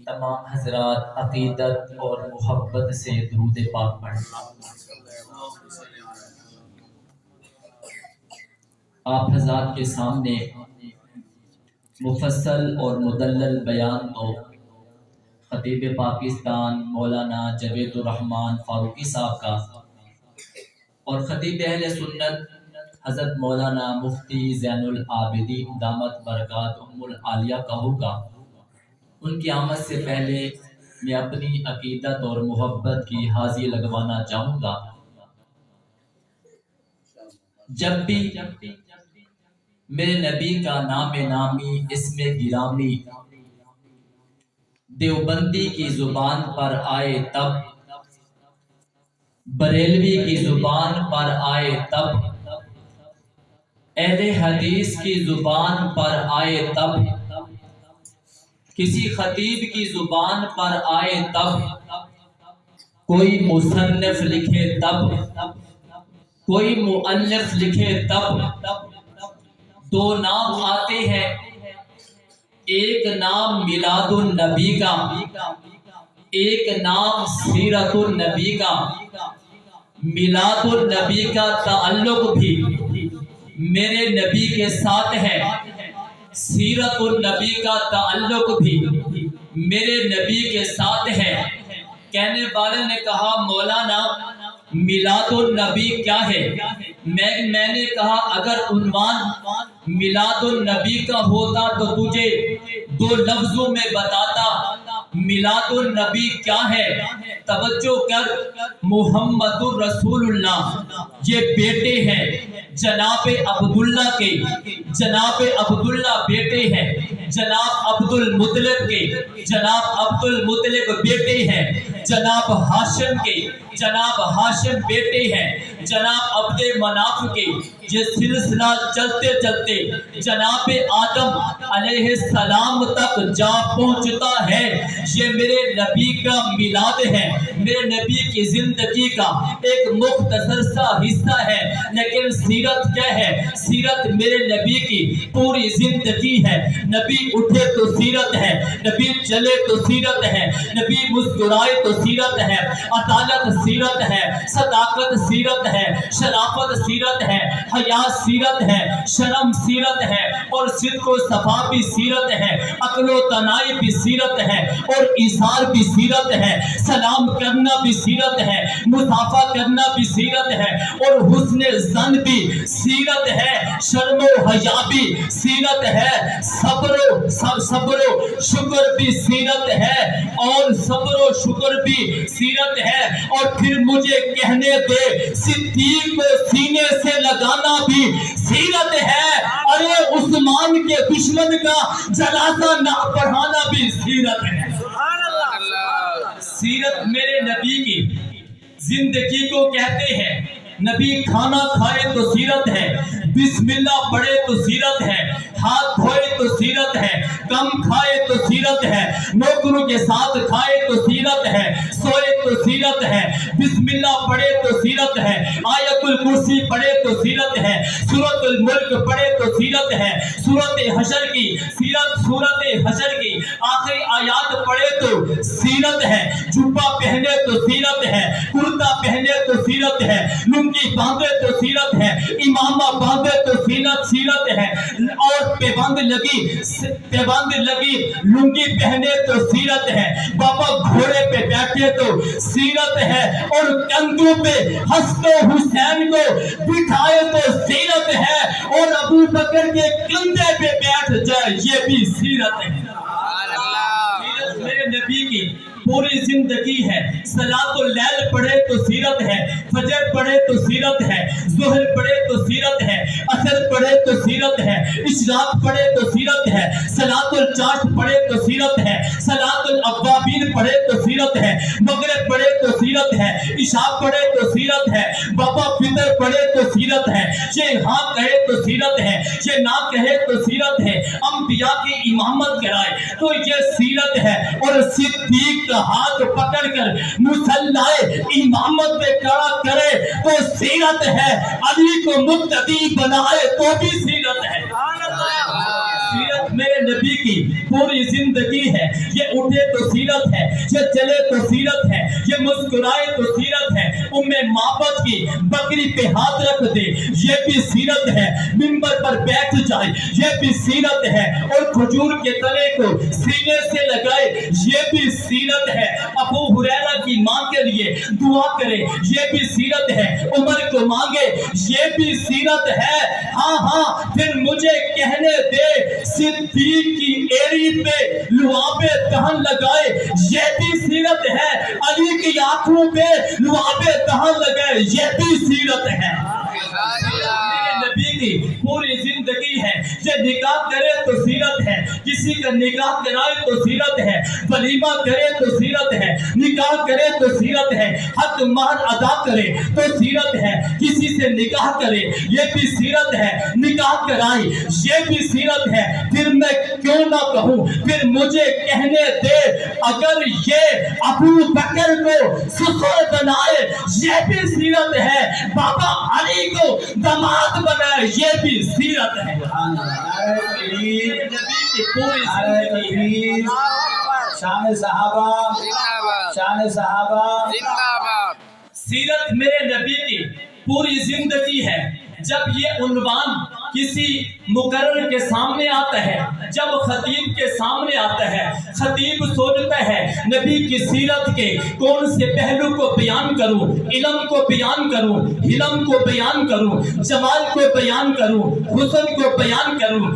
تمام حضرات عقیدت اور محبت سے درود پاک پڑھیں۔ آپ حضرات کے سامنے مفصل اور مدلل بیان تو خطیب پاکستان مولانا جاوید الرحمن فاروقی صاحب کا اور خطیب اہل سنت حضرت مولانا مفتی زین العابدین دامت برکات العالیہ کا ہوگا۔ ان کی آمد سے پہلے میں اپنی عقیدت اور محبت کی حاضری لگوانا چاہوں گا۔ جب بھی میرے نبی کا نام نامی اسم گرامی دیوبندی کی زبان پر آئے تب، بریلوی کی زبان پر آئے تب، اہل حدیث کی زبان پر آئے تب، کسی خطیب کی زبان پر آئے تب، کوئی مصنف لکھے تب، کوئی مؤلف لکھے تب، دو نام آتے ہیں، ایک نام میلاد النبی کا، ایک نام سیرت النبی کا۔ میلاد النبی کا تعلق بھی میرے نبی کے ساتھ ہے، سیرت النبی کا تعلق بھی میرے نبی کے ساتھ ہے۔ کہنے والے نے کہا مولانا میلاد النبی کیا ہے؟ میں نے کہا اگر عنوان میلاد النبی کا ہوتا تو تجھے دو لفظوں میں بتاتا میلاد النبی کیا ہے۔ توجہ کر، محمد الرسول اللہ یہ بیٹے ہیں جناب عبداللہ کے، جناب عبداللہ بیٹے ہیں جناب عبد المطلب کے، جناب عبد المطلب بیٹے ہیں جناب ہاشم کے، جناب ہاشم بیٹے ہیں جناب عبد مناف کے۔ یہ سلسلہ چلتے چلتے جناب آدم علیہ السلام تک جا پہنچتا ہے۔ یہ میرے نبی کا میلاد ہے، میرے نبی کی زندگی کا ایک مختصر سا حصہ ہے، لیکن سیرت کیا ہے؟ سیرت میرے نبی کی پوری زندگی ہے۔ نبی اٹھے تو سیرت ہے، نبی چلے تو سیرت ہے، نبی مسکرائے تو سیرت ہے، عدالت سیرت ہے، صداقت سیرت ہے، شرافت سیرت ہے، حیا سیرت ہے، شرم سیرت ہے، اور صدق و صفا بھی سیرت ہے، عقل و تنائی بھی سیرت ہے، اور ایثار بھی سیرت ہے، سلام کرنا بھی سیرت ہے، مصافحہ کرنا بھی سیرت ہے، اور حسن ظن بھی سیرت ہے، شرم و حیا بھی سیرت ہے، صبر و شکر بھی سیرت ہے، اور صبر و شکر بھی سیرت ہے۔ اور پھر مجھے کہنے دے صدیق کو سینے سے لگانا بھی سیرت ہے، ارے عثمان کے دشمن کا جنازہ نہ پڑھانا بھی سیرت ہے۔ سیرت میرے نبی کی زندگی کو کہتے ہیں۔ نبی کھانا کھائے تو سیرت ہے، بسم اللہ پڑھے تو سیرت ہے، ہاتھ دھوئے تو سیرت ہے، کم کھائے تو سیرت ہے، نوکروں کے ساتھ کھائے تو سیرت ہے، سوئے تو سیرت ہے، بسم اللہ پڑھے تو سیرت ہے، آیت الکرسی پڑھے تو سیرت ہے، سورۃ الملک پڑھے تو سیرت ہے، سورۃ حشر کی سورۃ حشر کی آخری آیات پڑھے تو سیرت ہے، جبہ پہنے تو سیرت ہے، کرتا پہنے تو سیرت ہے، لنگی باندھے تو سیرت ہے، امامہ باندھے تو سیرت ہے، اور پیبند لگی لنگی پہنے تو سیرت ہے، بابا گھوڑے پہ بیٹھے تو سیرت ہے، اور کندھوں پہ حسن حسین کو بٹھائے تو سیرت ہے، اور ابو بکر کے کندھے پہ بیٹھ جائے یہ بھی سیرت ہے۔ سیرت میرے نبی کی پوری زندگی ہے۔ صلاۃ اللیل پڑھے تو سیرت ہے، فجر پڑھے تو سیرت ہے، ظہر پڑھے تو سیرت ہے، عصر پڑھے تو سیرت ہے، اشراق پڑھے تو سیرت ہے، صلاۃ الچاشت پڑھے تو سیرت ہے، صلاۃ الاوابین پڑھے تو سیرت ہے، مغرب پڑھے تو سیرت ہے، عشاء پڑھے تو سیرت ہے، بابا فطر پڑھے تو سیرت ہے، یہ ہاں کہے تو سیرت ہے، یہ نہ کہے تو سیرت ہے، انبیاء کی امامت کرائے تو یہ سیرت ہے، اور صدیق کا ہاتھ پکڑ کر مصلی امامت پہ کھڑا کرے تو سیرت ہے، علی کو مقتدی بنائے تو بھی سیرت ہے۔ سیرت میرے نبی کی की पूरी जिंदगी है, ये उठे तो सीरत है, ये चले तो सीरत है, ये मुस्कुराए तो सीरत है, उम्मे माबद की बकरी पे हाथ रख दे ये भी सीरत है, मिंबर पर बैठ जाए ये भी सीरत है, और खजूर के तने को सीने से लगाए ये भी सीरत है, अबू हुरैरा की मां के लिए दुआ करे ये भी सीरत है, उमर को मांगे ये भी सीरत है। हाँ हाँ फिर मुझे कहने दे सिद्दीक की एड़ी पे लुआबे दहन लगाए ये भी सीरत है, अली की आंखों पे लुआबे दहन लगाए ये भी सीरत है। नबी की पूरी जिंदगी है, ये निकाह करे तो सीरत है, किसी का निकाह कराए तो सीरत है, वलीमा करे तो सीरत है, निकाह करे तो सीरत है, हक महर अदा करे तो सीरत है, किसी से निकाह करे ये भी सीरत है, निकाह कराए ये भी सीरत है। फिर मैं क्यों ना कहूँ, फिर मुझे कहने दे अगर ये अबू बकर को ससुर बनाए ये भी सीरत है, बाबा अली को दामाद बनाए ये भी सीरत है। नबी की पूरी जिंदगी, शान सहाबा, शान सहाबा, सीरत मेरे नबी की पूरी जिंदगी है। जब ये उन्वान किसी मुकर्रर के सामने आता है, जब खतीब के सामने आता है, खतीब सोचता है नबी की सीरत के कौन से पहलू को बयान करूं, इल्म को बयान करूं, हिलम को बयान करूं, जमाल को बयान करूं, हुस्न को बयान करूं,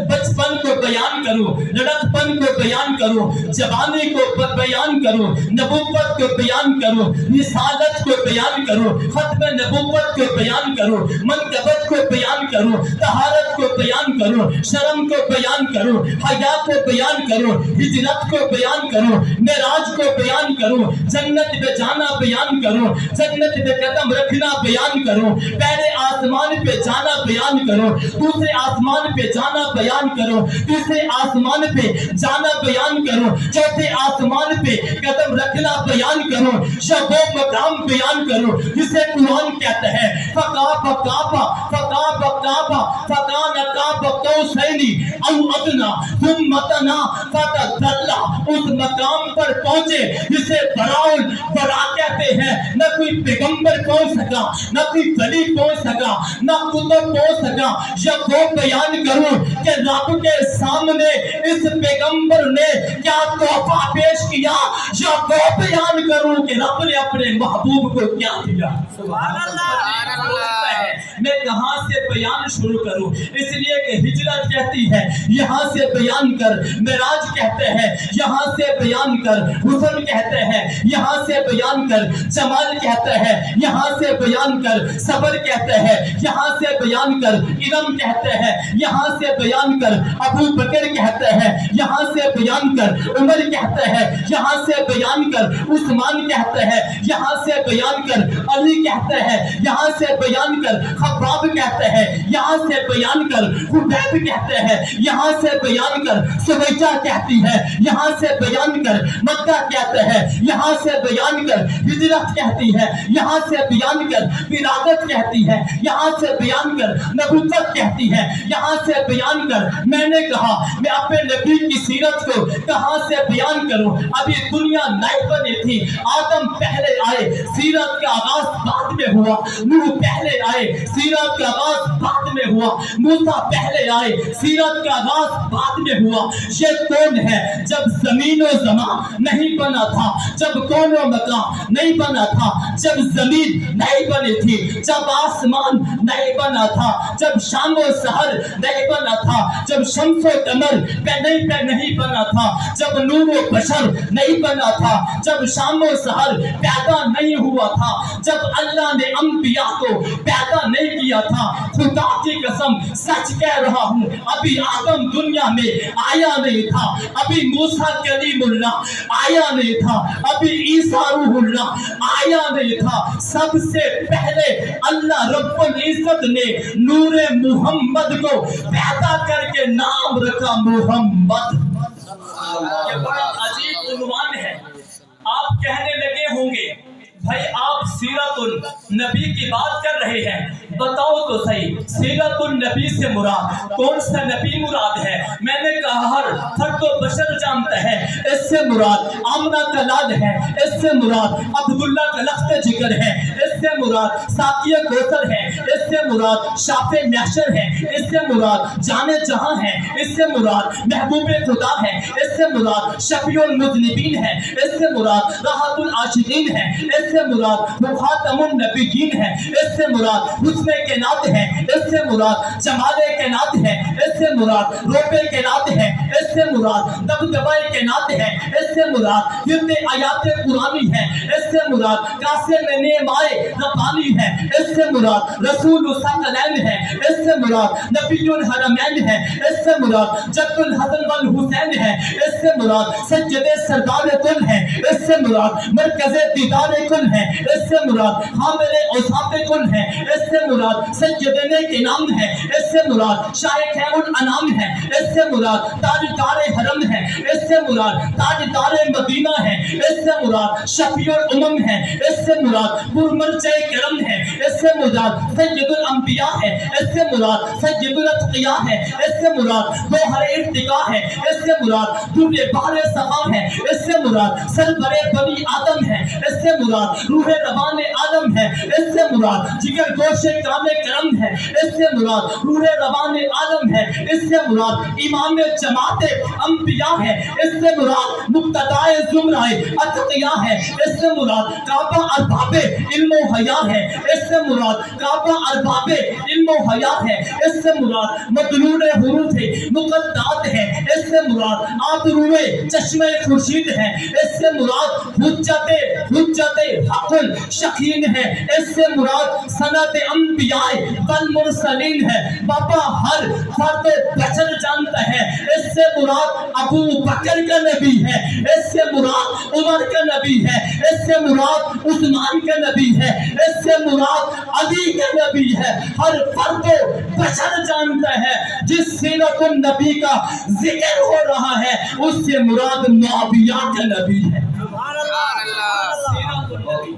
बचपन को बयान करूं, लड़कपन को बयान करूं, जवानी को बयान करूं, नबुव्वत को बयान करूं, रिसालत को बयान करूं, खत्म नबुव्वत को बयान करूं, मनकबत को बयान करूं, तहारत को बयान करूं, शर्म को बयान करूं, हया को बयान करूं, हिजरत को बयान करूं, मेराज को बयान करूं, जन्नत में जाना बयान करूं, जन्नत में कदम रखना बयान करूं, पहले आसमान पे जाना बयान करूं, दूसरे आसमान पे जाना बयान करूं, तीसरे आसमान पे जाना बयान करूं, चौथे आसमान पे कदम रखना बयान करूं, शब मकाम बयान करूं जिसे कुरान कहता है फका फकाबा फका फकाबा फकान काब कौसैनी औ अदना तुम तना फतदल्ला, उस मकाम पर पहुंचे जिसे बराउल बरा कहते हैं, न कोई पैगंबर पहुंच सका, न कोई वली पहुंच सका, न कुतुब पहुंच सका। जब वो बयान करूं कि रब के सामने इस पैगंबर ने क्या तोहफा पेश किया, या वो बयान करूं कि रब ने अपने महबूब को क्या दिया। सुभान अल्लाह। मैं कहां से बयान शुरू करूं, इसलिए कि हिजरत कहती है यहां से बयान कर, मेराज कहते हैं यहां से बयान कर, हुस्न कहते हैं यहां से बयान कर, जमाल कहते हैं यहां से बयान कर, सब्र कहते हैं यहां से बयान कर, इल्म कहते हैं यहां से बयान कर, अबू बकर कहते हैं यहां से बयान कर, उमर कहते हैं यहां से बयान कर, उस्मान कहते हैं यहां से बयान कर, अली कहते हैं यहां से बयान कर, खब्बाब कहते हैं यहां से बयान कर, हुदैब कहते हैं यहां से बयान कर, सुवैजा कहती है यहां से बयान कर, मक्का कहते हैं यहां से बयान कर, हिजरत कहती है यहां से बयान कर, विलादत कहती है यहां से बयान कर, नबुव्वत कहती है यहां से बयान कर। मैंने कहा मैं अपने नबी की सीरत को कहां से बयान करूं, अभी दुनिया नहीं बनी थी, आदम पहले आए, सीरत का आगाज बाद में हुआ, नूह पहले आए, सीरत का आगाज बाद में हुआ, मूसा पहले आए, सीरत का आगाज बाद में हुआ। ये कौन है? जब ज़मीन और ज़मान नहीं बना था, जब कौन और मकान नहीं बना था, जब जमीन नहीं बनी थी, जब आसमान नहीं बना था, जब शाम और सहर नहीं बना था, जब शम्स और कमर पे नहीं बना था, जब नूर और बशर नहीं बना था, जब शाम और सहर पैदा नहीं हुआ था, जब अल्लाह ने अंबिया को पैदा नहीं किया था। खुदा की कसम सच कह रहा हूँ, अभी आदम दुनिया में आया नहीं था, अभी मूसा कलीमुल्लाह आया नहीं था, अभी ईसा रूहुल्लाह आया नहीं था। सबसे पहले अल्लाह रब्बुल इज्जत ने नूरे मुहम्मद को पैदा करके नाम रखा मोहम्मद। ये बड़ा अजीब उन्वान है। आप कहने लगे होंगे भाई आप सीरतुल नबी की बात कर रहे हैं, बताओ तो सही सीरतुन नबी से मुराद कौन सा नबी मुराद है? मैंने कहा हर फर्द बशर जानता है, इससे मुराद आमना का लाल है, इससे मुराद अब्दुल्ला का लख्त जिगर है, इससे मुराद साकिया कोसर है, इससे मुराद शाफे महशर है, इससे मुराद जाने जहां है, इससे मुराद महबूबे खुदा है, इससे मुराद शफीउल मुज़निबीन है, इससे मुराद राहतुल आशिकीन है, इससे मुराद खातमुन नबिय्यीन है, इससे मुराद हुस्ने के नात है, इससे मुराद जमाले के नात है, इससे मुराद रोपे के नात है, इससे मुराद दबदबाए के नात है, इससे मुराद हिफ्ज़े आयात कुरानी है, इससे मुराद कासे में नेमाए रब्बानी है, इससे मुराद रसूल सकलैन है, इससे मुराद नबीयुल हरमैन है, इससे मुराद जद्दुल हसन वल हुसैन है, इससे मुराद सज्जदे सरदार कुल है, इससे मुराद मरकज़े दीदार कुल है, इससे मुराद हामिले औसाफ़े कुल है, इससे मुराद सज्जदने के नाम है, इससे मुराद शाह खैरुल अनाम है, इससे मुराद ताजदारे हरम है, इससे मुराद ताजदारे मदीना है, इससे मुराद शफीउल उमम है, इससे मुराद पुरमर्चे करम है, इससे मुराद सय्यदुल अंबिया है, इससे मुराद सय्यदुल अत्किया है, इससे मुराद गोहर इर्तिका है, इससे मुराद दुर्रे बारे सफा है, इससे मुराद सरबरे बनी आदम है, इससे मुराद रूहे रवाने आलम है, इससे मुराद जिगर गोशे कामे करम है, इससे मुराद रूहे रवाने आलम है, इससे मुराद इमाम जमाते अंबिया है, इससे मुराद मुक्तदाए जुमराए अत्किया है, इससे मुराद काबा अरबाबे इल्म व हया है, इससे मुराद काबा अरबाबे इल्म व हया है, इससे मुराद मदलूल हुरूफ मुक़द्दात है, इससे मुराद आबरूए चश्मे खुर्शीद है, इससे मुराद हुज्जते हक़ुल शकीन है, इससे मुराद सनद अंबियाए वल मुरसलीन है। बाबा हर फर्द बशर जानता है, इससे मुराद अबू बकर का नबी है, इससे मुराद उमर का नबी है, इससे मुराद उस्मान का नबी है, इससे मुराद अली का नबी है। हर फर्द बशर जानता है जिस सीरतुन नबी का जिक्र हो रहा है उससे मुराद नबिया का नबी है। सीरतुन नबी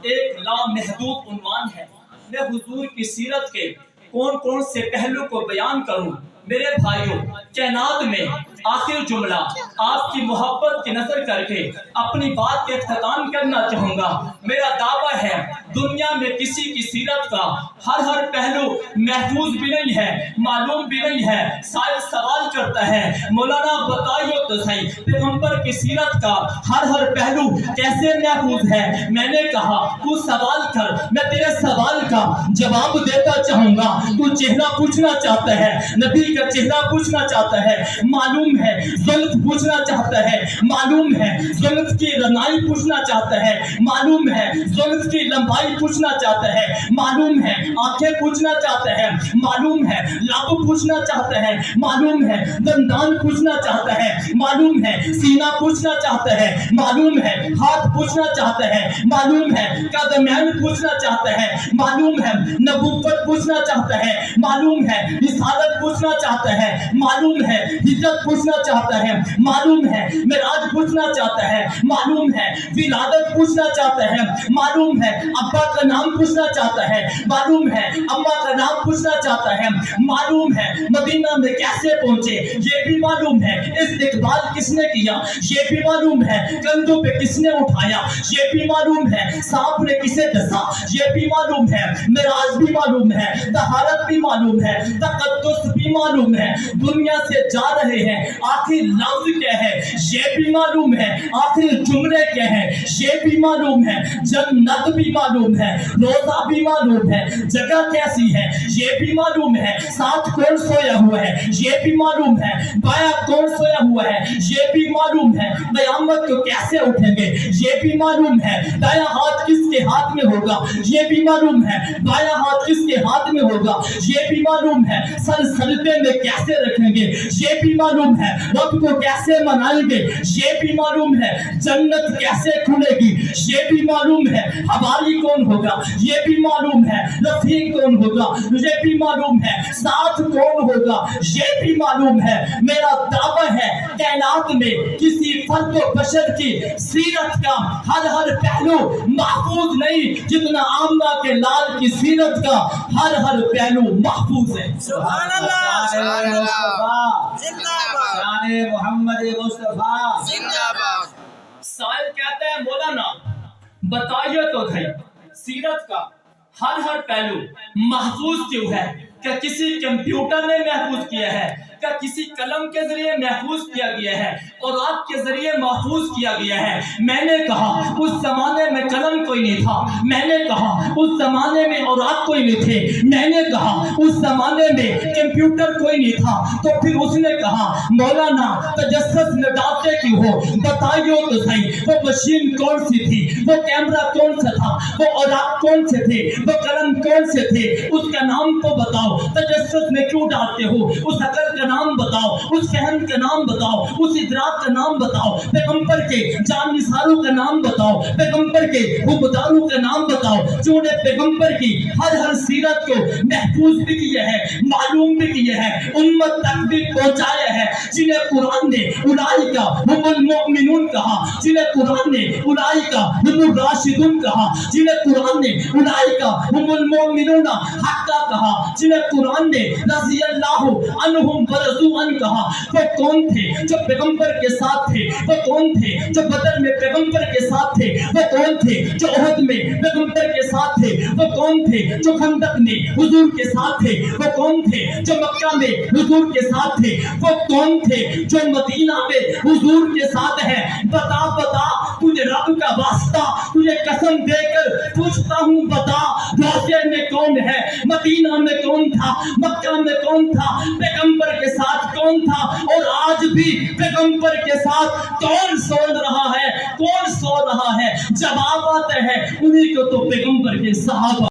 एक लामहदूद उन्वान है। मैं हुजूर की सीरत के कौन कौन से पहलू को बयान करूं? मेरे भाइयों, कायनात में आखिर जुमला आपकी मोहब्बत की नजर करके अपनी बात के इख्तिताम करना चाहूंगा। मेरा दावा है दुनिया में किसी की सीरत का हर पहलू महफूज भी नहीं है, मालूम भी नहीं है। शायद सवाल करता है मौलाना बताइए तो सही पैगंबर की सीरत का हर पहलू कैसे महफूज है? मैंने कहा तू सवाल कर, मैं तेरे सवाल का जवाब देता चाहूंगा। तू चेहरा पूछना चाहता है, नबी का चेहरा पूछना चाहता है, मालूम है। जुल्फ पूछना चाहता है, मालूम है। जुल्फ की रनाई पूछना चाहता है, मालूम है। जुल्फ की लंबाई पूछना चाहता है, मालूम है। आंखें पूछना चाहता है, मालूम है। लब पूछना चाहता है, मालूम है। दंदान पूछना चाहता है, मालूम है। सीना पूछना चाहता है, मालूम है। हाथ पूछना चाहता है, मालूम है। कदमैन पूछना चाहता है, मालूम है। नबूवत पूछना चाहता है, मालूम है। रिसालत पूछना चाहता है, मालूम है। हिजरत पूछना चाहता है, मालूम है। मिराज पूछना चाहता है, मालूम है। विलादत पूछना चाहता है, मालूम है। अब्बा का नाम पूछना चाहता है, मालूम है। अम्मा का नाम पूछना चाहता है, मालूम है। मदीना में कैसे पहुंचे ये भी मालूम है। इस्तिकबाल किसने किया ये भी मालूम है। कंधों पे किसने उठाया ये भी मालूम है। सांप ने किसे डसा ये भी मालूम है। मिराज भी मालूम है, तहारत भी मालूम है, तकद्दुस भी मालूम है। दुनिया से जा रहे हैं, आखिर लफ्ज क्या है ये भी मालूम है। आखिर जुमले क्या है ये भी मालूम है। जन्नत भी मालूम है, रोजा भी मालूम है, जगह कैसी है ये भी मालूम है। साथ कौन सोया हुआ है ये भी मालूम है। बाया कौन सोया हुआ है ये भी मालूम है। क़यामत को कैसे उठेंगे ये भी मालूम है। दाया हाथ किसके हाथ में होगा ये भी मालूम है। बाया हाथ किसके हाथ में होगा ये भी मालूम है। सर सजदे में कैसे रखेंगे ये भी मालूम ہے وقت کو کیسے منائیں گے، یہ بھی معلوم ہے جنت کیسے کھلے گی، یہ بھی معلوم ہے حوالی کون ہوگا، یہ بھی معلوم ہے رفیق کون ہوگا، یہ بھی معلوم ہے ساتھ کون ہوگا، یہ بھی معلوم ہے۔ میرا دعویٰ ہے کائنات میں کسی فرد و بشر کی سیرت کا ہر پہلو محفوظ نہیں جتنا آمنہ کے لال کی سیرت کا ہر پہلو محفوظ ہے۔ سبحان اللہ، سبحان اللہ، زندہ باد، شان محمد مصطفیٰ زندہ باد۔ سائل کہتا ہے مولانا بتائیے تو بھائی سیرت کا ہر پہلو محفوظ کیوں ہے؟ کیا کسی کمپیوٹر نے محفوظ کیا ہے؟ کیا کسی قلم کے ذریعے محفوظ کیا گیا ہے اور آپ کے ذریعے محفوظ کیا گیا ہے؟ میں نے کہا اس زمانے میں قلم کوئی نہیں تھا، میں نے کہا اس زمانے میں اورات کوئی نہیں تھے، میں نے کہا اس زمانے میں کمپیوٹر کوئی نہیں تھا، تو پھر اس نے کہا مولانا تجسس میں ڈالتے کیوں ہو؟ بتائیے تو صحیح وہ مشین کون سی تھی، وہ کیمرہ کون سا تھا، وہ اورات کون سے تھے، وہ قلم کون سے تھے، اس کا نام تو بتاؤ۔ تجسس میں کیوں ڈالتے ہو؟ اس عقل کا نام بتاؤ، اس فہم کا نام بتاؤ، اس ادراک کا نام بتاؤ، پیغمبر کے جان نثاروں کا نام بتاؤ، پیغمبر کے حکمداروں کا نام بتاؤ جنہوں نے پیغمبر کی ہر سیرت کو محفوظ بھی کیا ہے، معلوم بھی کیا ہے، امت تک بھی پہنچایا ہے، جنہیں قرآن نے اولئک هم المؤمنون کہا، جنہیں قرآن نے اولئک هم الراشدون کہا، جنہیں قرآن نے اولئک هم المؤمنون حقا کہا، جنہیں قرآن نے رضی اللہ عنہم ورضوا عنہ کہا۔ وہ کون تھے جو پیغمبر کے ساتھ تھے؟ وہ کون تھے جو بدر میں پیغمبر کے ساتھ تھے؟ وہ کون تھے جو احد میں پیغمبر کے ساتھ تھے؟ وہ کون تھے جو خندق میں حضور کے ساتھ تھے؟ وہ کون تھے جو مکہ میں حضور کے ساتھ تھے؟ وہ کون تھے جو مدینہ میں حضور کے ساتھ ہیں؟ بتا تجھے رب کا واسطہ تجھے قسم دے کر پوچھتا ہوں، بتا روزے میں کون ہے، مدینہ میں کون تھا، مکہ میں کون تھا، پیغمبر کے ساتھ کون تھا، اور آج بھی پیغمبر کے ساتھ کون سو رہا ہے، کون سو رہا ہے؟ جواب آتے ہیں انہی کو تو پیغمبر کے صحابہ